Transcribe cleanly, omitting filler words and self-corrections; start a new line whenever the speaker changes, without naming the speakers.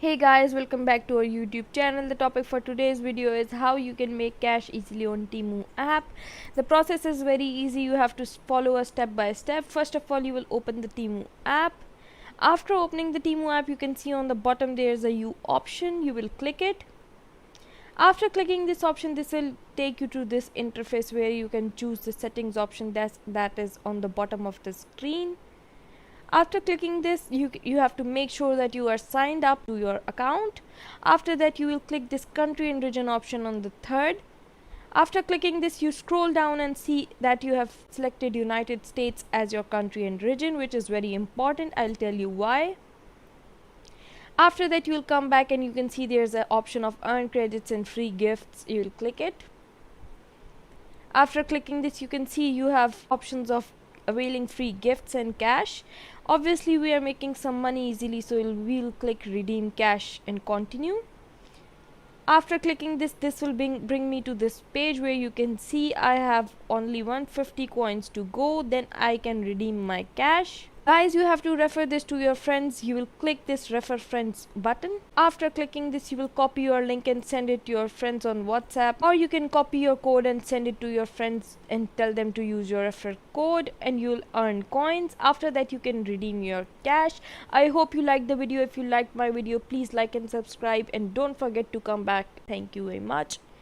Hey guys, welcome back to our YouTube channel. The topic for today's video is how you can make cash easily on Temu app. The process is very easy. You have to follow a step by step. First of all, you will open the Temu app. After opening the Temu app, you can see on the bottom there is a U option. You will click it. After clicking this option, this will take you to this interface where you can choose the settings option that is on the bottom of the screen. After clicking this, you have to make sure that you are signed up to your account. After that, you will click this country and region option on the third. After clicking this, you scroll down and see that you have selected United States as your country and region, which is very important. I'll tell you why. After that, you will come back and you can see there's an option of earn credits and free gifts. You will click it. After clicking this, you can see you have options of availing free gifts and cash. Obviously we are making some money easily, so we'll click redeem cash and continue. After clicking this will bring me to this page where you can see I have only 150 coins to go, then I can redeem my cash. Guys, you have to refer this to your friends. You will click this refer friends button. After clicking this, you will copy your link and send it to your friends on WhatsApp, or you can copy your code and send it to your friends and tell them to use your refer code, and you'll earn coins. After that, you can redeem your cash. I hope you liked the video. If you liked my video, please like and subscribe, and don't forget to come back. Thank you very much.